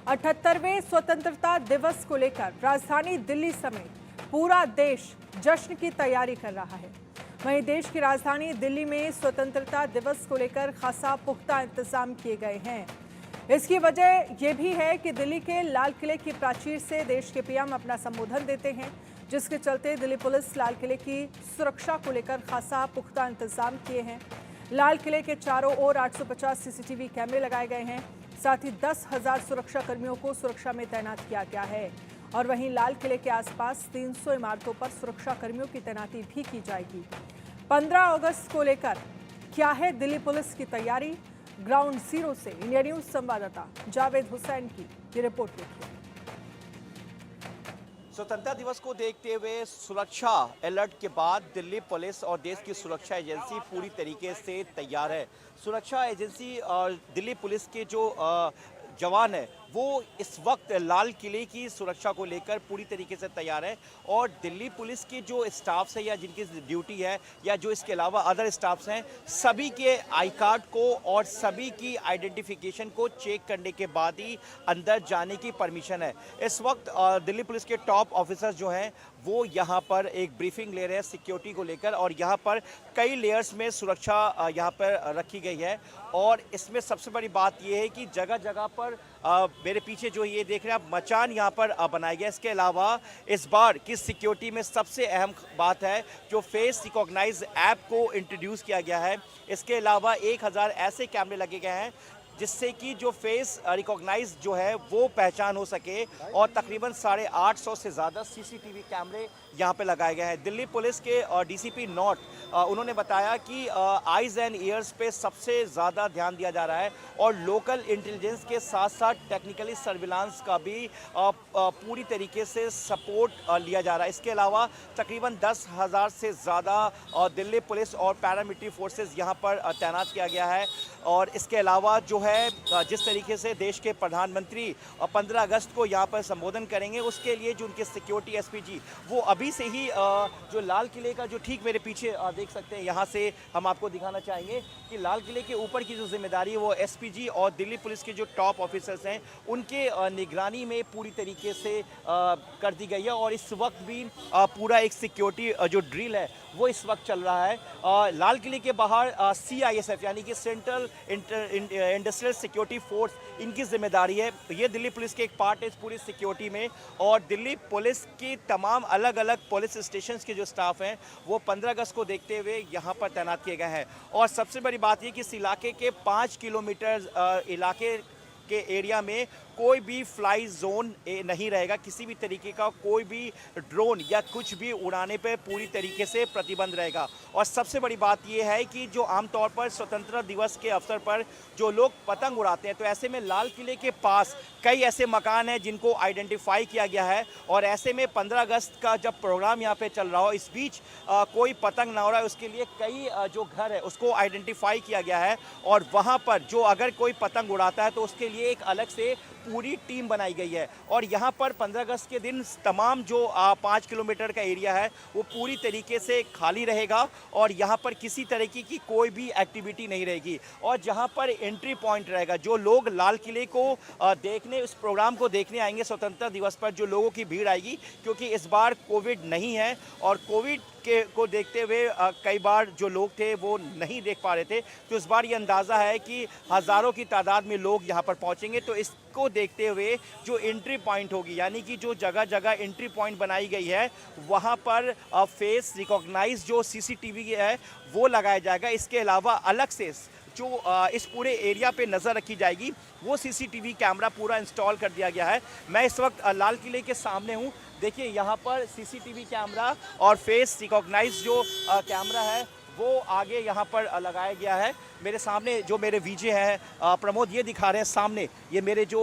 78वें स्वतंत्रता दिवस को लेकर राजधानी दिल्ली समेत पूरा देश जश्न की तैयारी कर रहा है। वहीं देश की राजधानी दिल्ली में स्वतंत्रता दिवस को लेकर खासा पुख्ता इंतजाम किए गए हैं। इसकी वजह यह भी है कि दिल्ली के लाल किले की प्राचीर से देश के पीएम अपना संबोधन देते हैं, जिसके चलते दिल्ली पुलिस लाल किले की सुरक्षा को लेकर खासा पुख्ता इंतजाम किए हैं। लाल किले के चारों ओर 850 सीसीटीवी कैमरे लगाए गए हैं। साथ ही 10,000 सुरक्षा कर्मियों को सुरक्षा में तैनात किया गया है और वहीं लाल किले के आसपास 300 इमारतों पर सुरक्षा कर्मियों की तैनाती भी की जाएगी। 15 अगस्त को लेकर क्या है दिल्ली पुलिस की तैयारी? ग्राउंड जीरो से इंडिया न्यूज संवाददाता जावेद हुसैन की ये रिपोर्ट देखिए। स्वतंत्रता दिवस को देखते हुए सुरक्षा अलर्ट के बाद दिल्ली पुलिस और देश की सुरक्षा एजेंसी पूरी तरीके से तैयार है। सुरक्षा एजेंसी और दिल्ली पुलिस के जो जवान है वो इस वक्त लाल किले की सुरक्षा को लेकर पूरी तरीके से तैयार है और दिल्ली पुलिस के जो स्टाफ्स है या जिनकी ड्यूटी है या जो इसके अलावा अदर स्टाफ्स हैं, सभी के आई कार्ड को और सभी की आइडेंटिफिकेशन को चेक करने के बाद ही अंदर जाने की परमिशन है। इस वक्त दिल्ली पुलिस के टॉप ऑफिसर्स जो हैं वो यहाँ पर एक ब्रीफिंग ले रहे हैं सिक्योरिटी को लेकर और यहाँ पर कई लेयर्स में सुरक्षा यहाँ पर रखी गई है। और इसमें सबसे बड़ी बात यह है कि जगह जगह पर मेरे पीछे जो ये देख रहे हैं आप मचान यहाँ पर बनाया गया। इसके अलावा इस बार की सिक्योरिटी में सबसे अहम बात है जो फेस रिकॉग्नाइज ऐप को इंट्रोड्यूस किया गया है। इसके अलावा 1000 ऐसे कैमरे लगे गए हैं जिससे कि जो फेस रिकॉग्नाइज जो है वो पहचान हो सके और तकरीबन 850 से ज़्यादा सीसीटीवी कैमरे यहाँ पे लगाए गए हैं। दिल्ली पुलिस के डीसीपी नॉर्थ उन्होंने बताया कि आइज़ एंड ईयर्स पे सबसे ज़्यादा ध्यान दिया जा रहा है और लोकल इंटेलिजेंस के साथ साथ टेक्निकली सर्विलांस का भी पूरी तरीके से सपोर्ट लिया जा रहा है। इसके अलावा तकरीबन 10,000 से ज़्यादा दिल्ली पुलिस और पैरामिलिट्री फोर्सेस यहाँ पर तैनात किया गया है। और इसके अलावा जो है जिस तरीके से देश के प्रधानमंत्री 15 अगस्त को यहाँ पर संबोधन करेंगे उसके लिए जो उनके सिक्योरिटी एसपीजी वो अभी से ही जो लाल किले का जो ठीक मेरे पीछे देख सकते हैं, यहाँ से हम आपको दिखाना चाहेंगे कि लाल किले के ऊपर की जो जिम्मेदारी है वो एसपीजी और दिल्ली पुलिस के जो टॉप ऑफिसर्स हैं उनके निगरानी में पूरी तरीके से कर दी गई है। और इस वक्त भी पूरा एक सिक्योरिटी जो ड्रिल है वो इस वक्त चल रहा है। लाल किले के बाहर CISF यानी कि सेंट्रल इंडस्ट्रियल सिक्योरिटी फोर्स इनकी जिम्मेदारी है। ये दिल्ली पुलिस के एक पार्ट है इस पूरी सिक्योरिटी में। और दिल्ली पुलिस की तमाम अलग अलग पुलिस स्टेशंस के जो स्टाफ हैं वो 15 अगस्त को देखते हुए यहाँ पर तैनात किए गए हैं। और सबसे बड़ी बात ये कि इस इलाके के 5 किलोमीटर इलाके के एरिया में कोई भी फ्लाई जोन नहीं रहेगा। किसी भी तरीके का कोई भी ड्रोन या कुछ भी उड़ाने पे पूरी तरीके से प्रतिबंध रहेगा। और सबसे बड़ी बात यह है कि जो आमतौर पर स्वतंत्रता दिवस के अवसर पर जो लोग पतंग उड़ाते हैं तो ऐसे में लाल किले के पास कई ऐसे मकान हैं जिनको आइडेंटिफाई किया गया है। और ऐसे में 15 अगस्त का जब प्रोग्राम यहाँ पे चल रहा हो इस बीच कोई पतंग ना उड़ाए उसके लिए कई जो घर है उसको आइडेंटिफाई किया गया है। और वहाँ पर जो अगर कोई पतंग उड़ाता है तो उसके लिए एक अलग से पूरी टीम बनाई गई है। और यहाँ पर 15 अगस्त के दिन तमाम जो 5 किलोमीटर का एरिया है वो पूरी तरीके से खाली रहेगा और यहाँ पर किसी तरीके की कोई भी एक्टिविटी नहीं रहेगी। और जहाँ पर एंट्री पॉइंट रहेगा, जो लोग लाल किले को देखने इस प्रोग्राम को देखने आएंगे स्वतंत्रता दिवस पर, जो लोगों की भीड़ आएगी क्योंकि इस बार कोविड नहीं है और कोविड को देखते हुए कई बार जो लोग थे वो नहीं देख पा रहे थे, तो इस बार ये अंदाज़ा है कि हज़ारों की तादाद में लोग यहाँ पर पहुँचेंगे। तो इसको देखते हुए जो एंट्री पॉइंट होगी यानी कि जो जगह जगह एंट्री पॉइंट बनाई गई है वहाँ पर फेस रिकॉग्नाइज जो CCTV है वो लगाया जाएगा। इसके अलावा अलग से जो इस पूरे एरिया पे नज़र रखी जाएगी वो CCTV कैमरा पूरा इंस्टॉल कर दिया गया है। मैं इस वक्त लाल किले के सामने हूँ। देखिए यहाँ पर CCTV कैमरा और फेस रिकॉग्नाइज जो कैमरा है वो आगे यहाँ पर लगाया गया है। मेरे सामने जो मेरे वीजे हैं प्रमोद ये दिखा रहे हैं सामने ये मेरे जो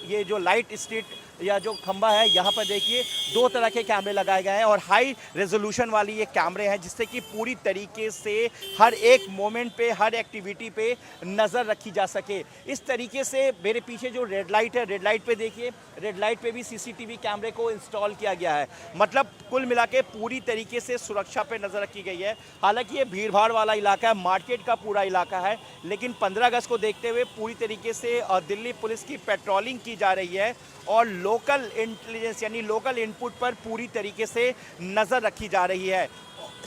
ये जो लाइट स्ट्रीट या जो खंबा है यहाँ पर देखिए 2 तरह के कैमरे लगाए गए हैं और हाई रेजोल्यूशन वाली ये कैमरे हैं जिससे कि पूरी तरीके से हर एक मोमेंट पे, हर एक्टिविटी पे नज़र रखी जा सके। इस तरीके से मेरे पीछे जो रेड लाइट है, रेड लाइट पे देखिए, रेड लाइट पे भी सीसीटीवी कैमरे को इंस्टॉल किया गया है। मतलब कुल मिला के पूरी तरीके से सुरक्षा पे नज़र रखी गई है। हालांकि ये भीड़ भाड़ वाला इलाका है, मार्केट का पूरा इलाका है, लेकिन 15 अगस्त को देखते हुए पूरी तरीके से दिल्ली पुलिस की पेट्रोलिंग की जा रही है और लोकल इंटेलिजेंस यानी लोकल इनपुट पर पूरी तरीके से नज़र रखी जा रही है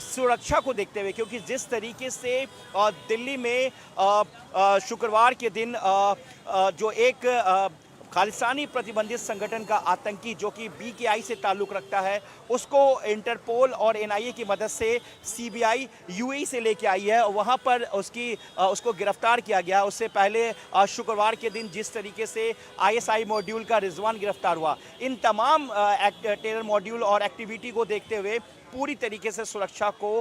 सुरक्षा को देखते हुए। क्योंकि जिस तरीके से दिल्ली में शुक्रवार के दिन जो एक खालिस्तानी प्रतिबंधित संगठन का आतंकी जो कि BKI से ताल्लुक़ रखता है, उसको इंटरपोल और NIA की मदद से CBI UAE से लेके आई है और वहाँ पर उसको गिरफ्तार किया गया। उससे पहले शुक्रवार के दिन जिस तरीके से ISI मॉड्यूल का रिजवान गिरफ्तार हुआ, इन तमाम टेरर मॉड्यूल और एक्टिविटी को देखते हुए पूरी तरीके से सुरक्षा को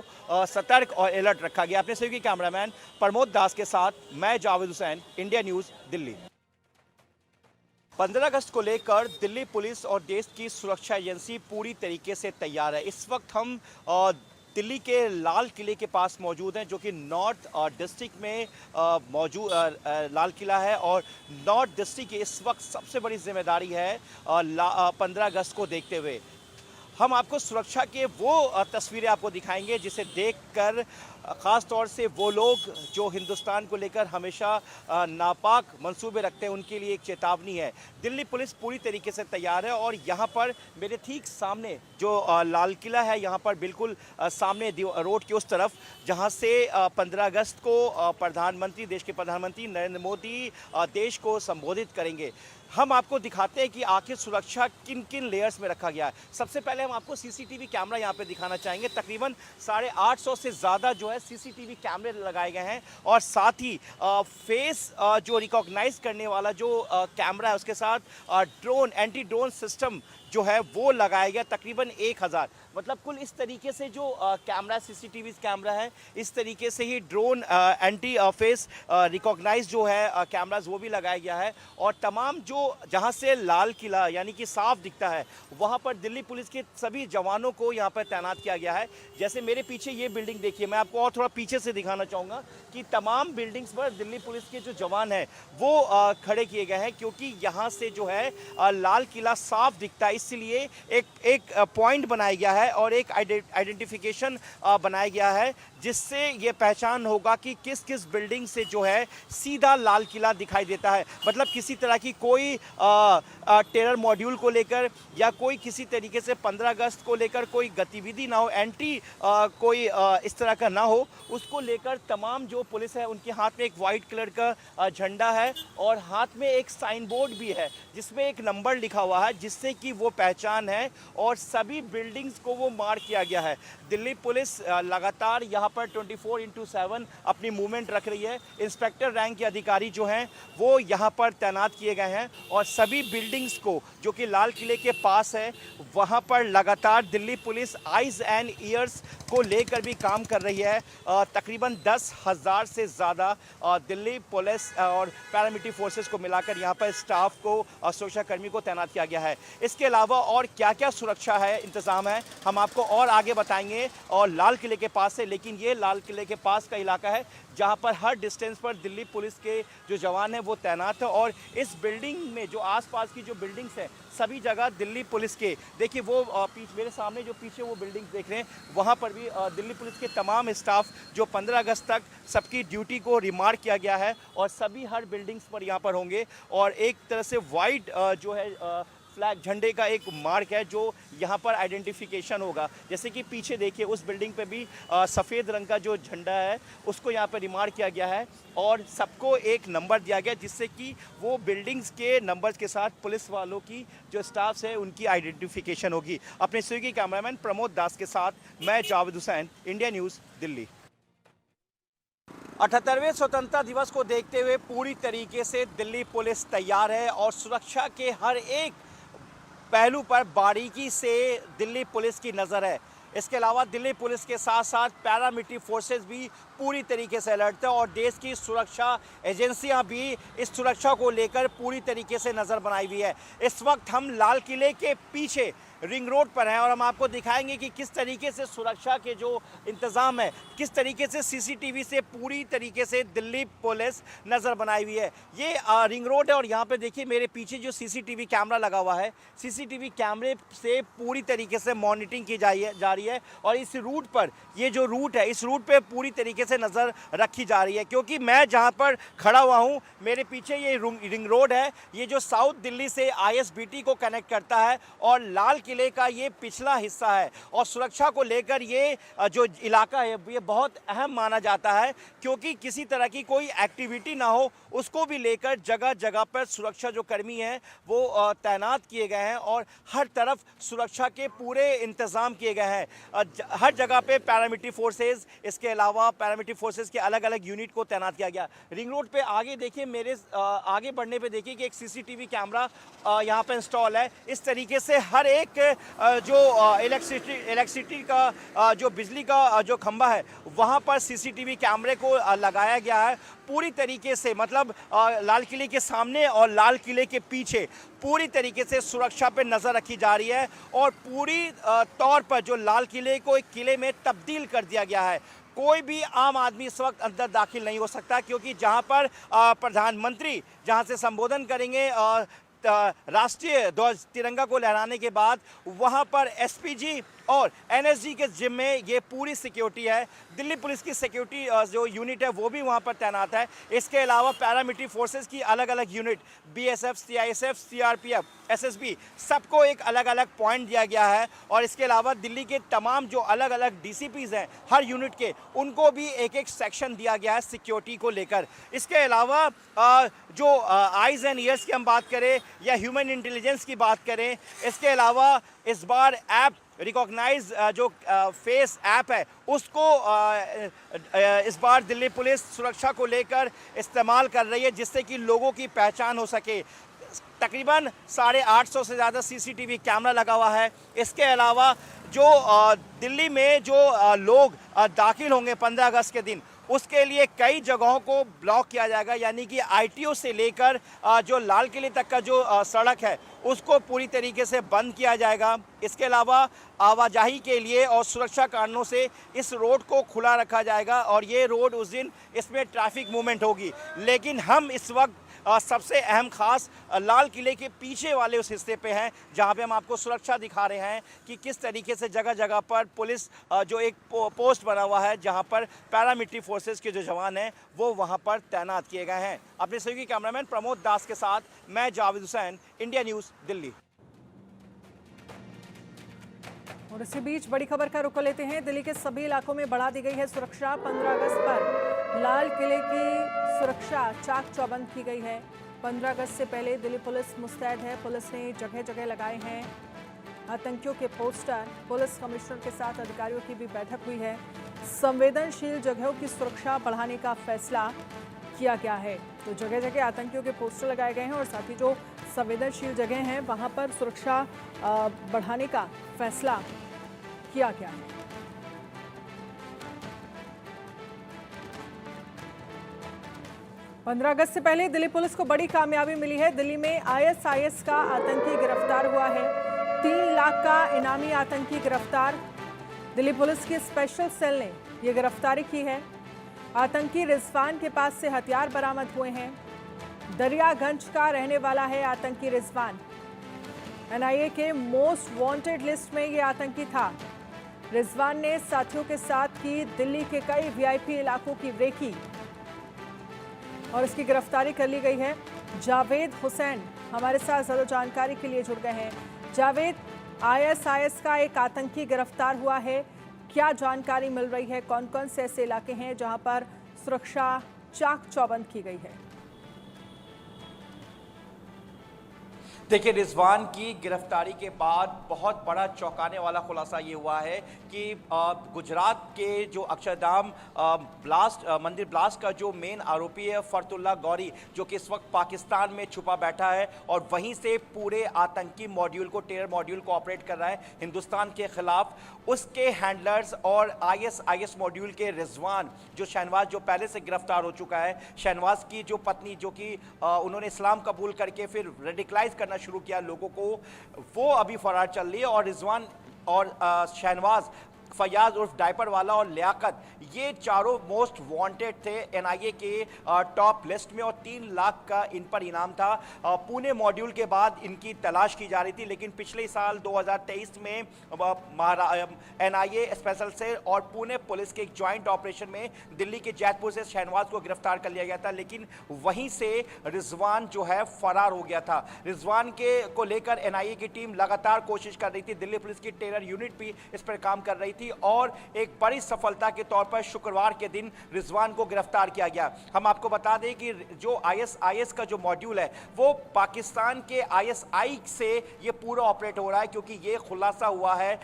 सतर्क और अलर्ट रखा गया। अपने सहयोगी कैमरामैन प्रमोद दास के साथ मैं जावेद हुसैन, इंडिया न्यूज़, दिल्ली। 15 अगस्त को लेकर दिल्ली पुलिस और देश की सुरक्षा एजेंसी पूरी तरीके से तैयार है। इस वक्त हम दिल्ली के लाल किले के पास मौजूद हैं, जो कि नॉर्थ डिस्ट्रिक्ट में मौजूद लाल किला है और नॉर्थ डिस्ट्रिक्ट की इस वक्त सबसे बड़ी जिम्मेदारी है 15 अगस्त को देखते हुए। हम आपको सुरक्षा के वो तस्वीरें आपको दिखाएंगे जिसे देखकर ख़ास तौर से वो लोग जो हिंदुस्तान को लेकर हमेशा नापाक मंसूबे रखते हैं, उनके लिए एक चेतावनी है। दिल्ली पुलिस पूरी तरीके से तैयार है और यहाँ पर मेरे ठीक सामने जो लाल किला है, यहाँ पर बिल्कुल सामने रोड के उस तरफ जहाँ से 15 अगस्त को देश के प्रधानमंत्री नरेंद्र मोदी देश को संबोधित करेंगे। हम आपको दिखाते हैं कि आखिर सुरक्षा किन किन लेयर्स में रखा गया है। सबसे पहले हम आपको CCTV कैमरा यहाँ पे दिखाना चाहेंगे। तकरीबन 850 से ज़्यादा जो है CCTV कैमरे लगाए गए हैं और साथ ही फेस जो रिकॉग्नाइज करने वाला जो कैमरा है, उसके साथ एंटी ड्रोन सिस्टम जो है वो लगाया गया तकरीबन 1000। मतलब कुल इस तरीके से जो कैमरा CCTV कैमरा है, इस तरीके से ही ड्रोन एंटी फेस रिकॉग्नाइज जो है कैमराज वो भी लगाया गया है। और तमाम जो जहां से लाल किला यानी कि साफ दिखता है, वहां पर दिल्ली पुलिस के सभी जवानों को यहां पर तैनात किया गया है। जैसे मेरे पीछे ये बिल्डिंग देखिए, मैं आपको और थोड़ा पीछे से दिखाना चाहूँगा कि तमाम बिल्डिंग्स पर दिल्ली पुलिस के जो जवान हैं वो खड़े किए गए हैं, क्योंकि यहाँ से जो है लाल किला साफ दिखता है। इसलिए एक पॉइंट बनाया गया है और एक आइडेंटिफिकेशन बनाया गया है, जिससे ये पहचान होगा कि किस किस बिल्डिंग से जो है सीधा लाल किला दिखाई देता है। मतलब किसी तरह की कोई टेरर मॉड्यूल को लेकर या कोई किसी तरीके से 15 अगस्त को लेकर कोई गतिविधि ना हो, एंटी कोई इस तरह का ना हो, उसको लेकर तमाम जो पुलिस है उनके हाथ में एक वाइट कलर का झंडा है और हाथ में एक साइन बोर्ड भी है जिसमें एक नंबर लिखा हुआ है, जिससे कि वो पहचान है और सभी बिल्डिंग्स को वो मार्क किया गया है। दिल्ली पुलिस लगातार यहाँ पर 24/7 अपनी मूवमेंट रख रही है। इंस्पेक्टर रैंक के अधिकारी जो हैं वो यहाँ पर तैनात किए गए हैं और सभी बिल्डिंग्स को जो कि लाल किले के पास है, वहाँ पर लगातार Delhi police eyes and years को लेकर भी काम कर रही है। तकरीबन 10,000 से ज़्यादा दिल्ली पुलिस और पैरामिलिट्री फोर्सेस को मिलाकर यहाँ पर स्टाफ को और सुरक्षाकर्मी को तैनात किया गया है। इसके अलावा और क्या क्या सुरक्षा है, इंतज़ाम है, हम आपको और आगे बताएंगे। और लाल किले के पास है, लेकिन ये लाल किले के पास का इलाका है जहाँ पर हर डिस्टेंस पर दिल्ली पुलिस के जो जवान हैं वो तैनात है। और इस बिल्डिंग में जो आसपास की जो बिल्डिंग्स हैं, सभी जगह दिल्ली पुलिस के, देखिए वो मेरे सामने जो पीछे वो बिल्डिंग्स देख रहे हैं, वहाँ पर भी दिल्ली पुलिस के तमाम स्टाफ जो 15 अगस्त तक सबकी ड्यूटी को रिमार्क किया गया है और सभी हर बिल्डिंग्स पर यहाँ पर होंगे। और एक तरह से वाइट जो है फ्लैग झंडे का एक मार्क है जो यहाँ पर आइडेंटिफिकेशन होगा। जैसे कि पीछे देखिए उस बिल्डिंग पे भी सफ़ेद रंग का जो झंडा है उसको यहाँ पर रिमार्क किया गया है और सबको एक नंबर दिया गया, जिससे कि वो बिल्डिंग्स के नंबर्स के साथ पुलिस वालों की जो स्टाफ्स है उनकी आइडेंटिफिकेशन होगी। अपने सहयोगी कैमरामैन प्रमोद दास के साथ मैं जावेद हुसैन, इंडिया न्यूज़, दिल्ली। 78वें स्वतंत्रता दिवस को देखते हुए पूरी तरीके से दिल्ली पुलिस तैयार है और सुरक्षा के हर एक पहलू पर बारीकी से दिल्ली पुलिस की नज़र है। इसके अलावा दिल्ली पुलिस के साथ साथ पैरामिलिट्री फोर्सेस भी पूरी तरीके से अलर्ट थे और देश की सुरक्षा एजेंसियां भी इस सुरक्षा को लेकर पूरी तरीके से नज़र बनाई हुई है। इस वक्त हम लाल किले के पीछे रिंग रोड पर हैं और हम आपको दिखाएंगे कि किस तरीके से सुरक्षा के जो इंतज़ाम है, किस तरीके से सीसीटीवी से पूरी तरीके से दिल्ली पुलिस नज़र बनाई हुई है। ये रिंग रोड है और यहाँ पे देखिए मेरे पीछे जो सीसीटीवी कैमरा लगा हुआ है, सीसीटीवी कैमरे से पूरी तरीके से मॉनिटरिंग की जा रही है और इस रूट पर, ये जो रूट है, इस रूट पे पूरी तरीके से नज़र रखी जा रही है। क्योंकि मैं जहाँ पर खड़ा हुआ हूँ, मेरे पीछे ये रिंग रोड है, ये जो साउथ दिल्ली से ISBT को कनेक्ट करता है और लाल किले का ये पिछला हिस्सा है और सुरक्षा को लेकर ये जो इलाका है ये बहुत अहम माना जाता है, क्योंकि किसी तरह की कोई एक्टिविटी ना हो उसको भी लेकर जगह जगह पर सुरक्षा जो कर्मी हैं वो तैनात किए गए हैं और हर तरफ सुरक्षा के पूरे इंतज़ाम किए गए हैं। हर जगह पे पैरामिलिट्री फोर्सेस, इसके अलावा पैरामिलिट्री फोर्सेस के अलग अलग यूनिट को तैनात किया गया। रिंग रोड पे आगे देखिए, मेरे आगे बढ़ने पे देखिए कि एक सीसीटीवी कैमरा यहाँ पे इंस्टॉल है। इस तरीके से हर एक जो इलेक्ट्रिसिटी का जो बिजली का जो खंभा है वहाँ पर सीसीटीवी कैमरे को लगाया गया है पूरी तरीके से। मतलब लाल किले के सामने और लाल किले के पीछे पूरी तरीके से सुरक्षा पे नज़र रखी जा रही है और पूरी तौर पर जो लाल किले को एक किले में तब्दील कर दिया गया है। कोई भी आम आदमी इस वक्त अंदर दाखिल नहीं हो सकता, क्योंकि जहां पर प्रधानमंत्री जहां से संबोधन करेंगे राष्ट्रीय ध्वज तिरंगा को लहराने के बाद, वहां पर SPG और NSG के जिम में ये पूरी सिक्योरिटी है। दिल्ली पुलिस की सिक्योरिटी जो यूनिट है वो भी वहां पर तैनात है। इसके अलावा पैरामिलिट्री फोर्सेस की अलग अलग unit, BSF, CISF, CRPF, SSB, सबको एक अलग अलग पॉइंट दिया गया है और इसके अलावा दिल्ली के तमाम जो अलग अलग DCPs हैं हर यूनिट के, उनको भी एक एक सेक्शन दिया गया है सिक्योरिटी को लेकर। इसके अलावा जो आइज़ एंड ईयर्स की हम बात करें या ह्यूमन इंटेलिजेंस की बात करें, इसके अलावा इस बार ऐप रिकॉग्नाइज जो फेस ऐप है उसको इस बार दिल्ली पुलिस सुरक्षा को लेकर इस्तेमाल कर रही है, जिससे कि लोगों की पहचान हो सके। तकरीबन 850 से ज़्यादा CCTV कैमरा लगा हुआ है। इसके अलावा जो दिल्ली में जो लोग दाखिल होंगे 15 अगस्त के दिन, उसके लिए कई जगहों को ब्लॉक किया जाएगा, यानी कि ITO से लेकर जो लाल किले तक का जो सड़क है उसको पूरी तरीके से बंद किया जाएगा। इसके अलावा आवाजाही के लिए और सुरक्षा कारणों से इस रोड को खुला रखा जाएगा और ये रोड उस दिन इसमें ट्रैफिक मूवमेंट होगी। लेकिन हम इस वक्त सबसे अहम खास लाल किले के पीछे वाले उस हिस्से पे हैं, जहां पे हम आपको सुरक्षा दिखा रहे हैं कि किस तरीके से जगह जगह पर पुलिस जो एक पोस्ट बना हुआ है जहां पर पैरामिलिट्री फोर्सेस के जो जवान हैं वो वहां पर तैनात किए गए हैं। अपने सहयोगी कैमरामैन प्रमोद दास के साथ मैं जावेद हुसैन, इंडिया न्यूज़, दिल्ली। और इसी बीच बड़ी खबर का रुख लेते हैं। दिल्ली के सभी इलाकों में बढ़ा दी गई है सुरक्षा। 15 अगस्त पर लाल किले की सुरक्षा चाक चौबंद की गई है। 15 अगस्त से पहले दिल्ली पुलिस मुस्तैद है। पुलिस ने जगह जगह लगाए हैं आतंकियों के पोस्टर। पुलिस कमिश्नर के साथ अधिकारियों की भी बैठक हुई है। संवेदनशील जगहों की सुरक्षा बढ़ाने का फैसला किया गया है। तो जगह जगह आतंकियों के पोस्टर लगाए गए हैं और साथ ही जो संवेदनशील जगह हैं वहां पर सुरक्षा बढ़ाने का फैसला किया गया है। पंद्रह अगस्त से पहले दिल्ली पुलिस को बड़ी कामयाबी मिली है। दिल्ली में ISIS का आतंकी गिरफ्तार हुआ है। 3 लाख का इनामी आतंकी गिरफ्तार। दिल्ली पुलिस की स्पेशल सेल ने यह गिरफ्तारी की है। आतंकी रिजवान के पास से हथियार बरामद हुए हैं। दरियागंज का रहने वाला है आतंकी रिजवान। NIA के मोस्ट वांटेड लिस्ट में ये आतंकी था। रिजवान ने साथियों के साथ की दिल्ली के कई VIP इलाकों की रेकी और इसकी गिरफ्तारी कर ली गई है। जावेद हुसैन हमारे साथ ज़्यादा जानकारी के लिए जुड़ गए हैं। जावेद, ISIS का एक आतंकी गिरफ्तार हुआ है, क्या जानकारी मिल रही है? कौन कौन से ऐसे इलाके हैं जहां पर सुरक्षा चाक चौबंद की गई है? देखिए, रिजवान की गिरफ्तारी के बाद बहुत बड़ा चौंकाने वाला खुलासा ये हुआ है कि गुजरात के जो अक्षरधाम मंदिर ब्लास्ट का जो मेन आरोपी है फरतुल्ला गौरी, जो कि इस वक्त पाकिस्तान में छुपा बैठा है और वहीं से पूरे आतंकी मॉड्यूल को, टेरर मॉड्यूल को ऑपरेट कर रहा है हिंदुस्तान के खिलाफ, उसके हैंडलर्स और आईएस मॉड्यूल के रिजवान, जो शहनवाज, जो पहले से गिरफ्तार हो चुका है, शहनवाज की जो पत्नी, जो कि उन्होंने इस्लाम कबूल करके फिर रेडिकलाइज करना शुरू किया लोगों को, वो अभी फरार चल रही है। और रिजवान और शहनवाज, फयाज उर्फ डायपर वाला और लियाकत, ये चारों मोस्ट वांटेड थे एनआईए के टॉप लिस्ट में और 3 लाख का इन पर इनाम था। पुणे मॉड्यूल के बाद इनकी तलाश की जा रही थी, लेकिन पिछले साल 2023 में एनआईए स्पेशल सेल और पुणे पुलिस के एक ज्वाइंट ऑपरेशन में दिल्ली के जैतपुर से शहनवाज को गिरफ्तार कर लिया गया था, लेकिन वहीं से रिजवान जो है फरार हो गया था। रिजवान को लेकर एनआईए की टीम लगातार कोशिश कर रही थी, दिल्ली पुलिस की टेरर यूनिट भी इस पर काम कर रही थी और एक बड़ी सफलता के तौर पर शुक्रवार के दिन रिजवान को गिरफ्तार किया गया। हम आपको बता दें कि जो आईएस का जो मॉड्यूल है वो पाकिस्तान के आईएसआई से ये पूरा ऑपरेट हो रहा है, क्योंकि ये खुलासा हुआ है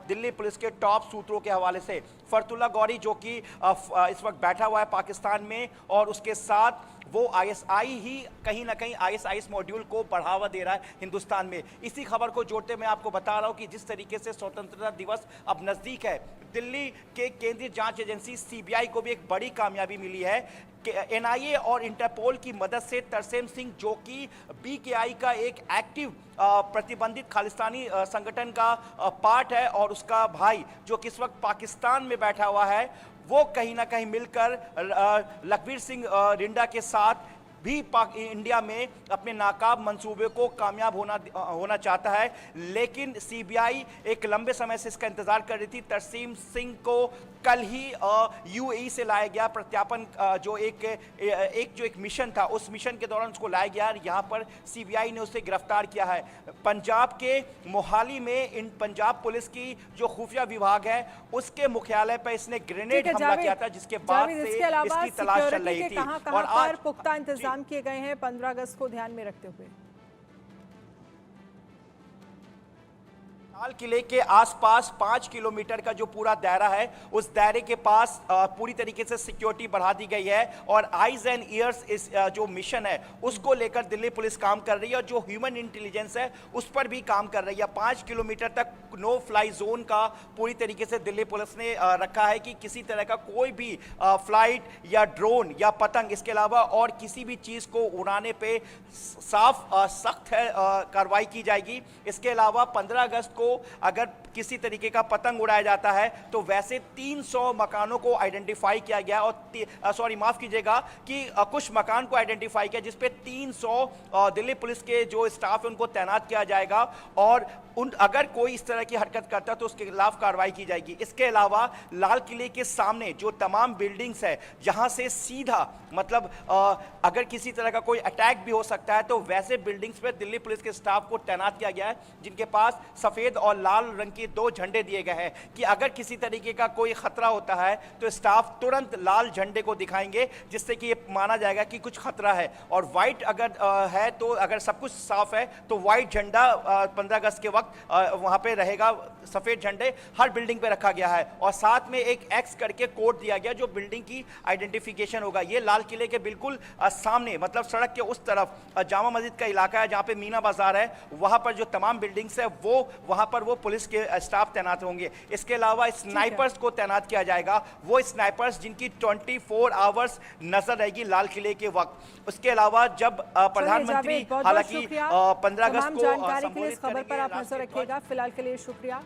दिल्ली पुलिस के टॉप सूत्रों के हवाले से। फरतुल्ला गौरी, जो कि इस वक्त बैठा हुआ है पाकिस्तान में, और उसके साथ वो आईएसआई ही कहीं ना कहीं आईएस मॉड्यूल को बढ़ावा दे रहा है हिंदुस्तान में। इसी खबर को जोड़ते मैं आपको बता रहा हूं कि जिस तरीके से स्वतंत्रता दिवस अब नजदीक है, दिल्ली के केंद्रीय जांच एजेंसी सीबीआई को भी एक बड़ी कामयाबी मिली है कि एनआईए और इंटरपोल की मदद से तरसेम सिंह, जो कि बीकेआई का एक एक्टिव प्रतिबंधित खालिस्तानी संगठन का पार्ट है, और उसका भाई जो कि इस वक्त पाकिस्तान में बैठा हुआ है, वो कहीं ना कहीं मिलकर लखबीर सिंह रिंडा के साथ भी इंडिया में अपने नाकाब मंसूबे को कामयाब होना चाहता है। लेकिन सीबीआई एक लंबे समय से इसका इंतजार कर रही थी। तरसीम सिंह को कल ही यूएई से लाया गया, प्रत्यापन जो एक मिशन था, उस मिशन के दौरान उसको लाया गया। यहाँ पर सीबीआई ने उसे गिरफ्तार किया है। पंजाब के मोहाली में पंजाब पुलिस की जो खुफिया विभाग है उसके मुख्यालय पर इसने ग्रेनेड हमला किया था, जिसके बाद से इसकी तलाश चल रही थी। और आज पुख्ता इंतजाम किए गए हैं 15 अगस्त को ध्यान में रखते हुए। लाल किले के आसपास 5 किलोमीटर का जो पूरा दायरा है, उस दायरे के पास पूरी तरीके से सिक्योरिटी बढ़ा दी गई है और आइज एंड ईयर्स इस जो मिशन है उसको लेकर दिल्ली पुलिस काम कर रही है और जो ह्यूमन इंटेलिजेंस है उस पर भी काम कर रही है। 5 किलोमीटर तक नो फ्लाई जोन का पूरी तरीके से दिल्ली पुलिस ने रखा है कि किसी तरह का कोई भी फ्लाइट या ड्रोन या पतंग, इसके अलावा और किसी भी चीज को उड़ाने पे सख्त कार्रवाई की जाएगी। इसके अलावा 15 अगस्त को अगर किसी तरीके का पतंग उड़ाया जाता है तो वैसे 300 मकानों को आइडेंटिफाई किया गया और माफ कीजिएगा कि कुछ मकान को आइडेंटिफाई किया जिस पे 300 दिल्ली पुलिस के जो स्टाफ है उनको तैनात किया जाएगा और अगर कोई इस तरह की हरकत करता है तो उसके खिलाफ कार्रवाई की जाएगी। इसके अलावा लाल किले के सामने जो तमाम बिल्डिंग्स है जहां से सीधा मतलब अगर किसी तरह का कोई अटैक भी हो सकता है तो वैसे बिल्डिंग्स पे दिल्ली पुलिस के स्टाफ को तैनात किया गया है, जिनके पास सफेद और लाल रंग के 2 झंडे दिए गए हैं कि अगर किसी तरीके का कोई खतरा होता है तो स्टाफ तुरंत लाल झंडे को दिखाएंगे, जिससे कि ये माना जाएगा कि कुछ खतरा है। और व्हाइट अगर है तो अगर सब कुछ साफ है तो व्हाइट झंडा 15 अगस्त के वक्त वहां पे रहेगा। सफेद झंडे हर बिल्डिंग पे रखा गया है और साथ में एक एक्स करके कोड दिया गया जो बिल्डिंग की आइडेंटिफिकेशन होगा। ये लाल किले के बिल्कुल सामने मतलब सड़क के उस तरफ जामा मस्जिद का इलाका है जहां पे मीना बाजार है, वहां पर जो तमाम बिल्डिंग्स है वो वहां पर वो पुलिस के स्टाफ तैनात होंगे। इसके अलावा स्नाइपर्स को तैनात किया जाएगा, वो स्नाइपर्स जिनकी 24 आवर्स नजर रहेगी लाल किले के वक्त। उसके अलावा जब प्रधानमंत्री हालांकि 15 अगस्त को जानकारी के लिए इस खबर पर आप नजर रखिएगा। फिलहाल के लिए शुक्रिया।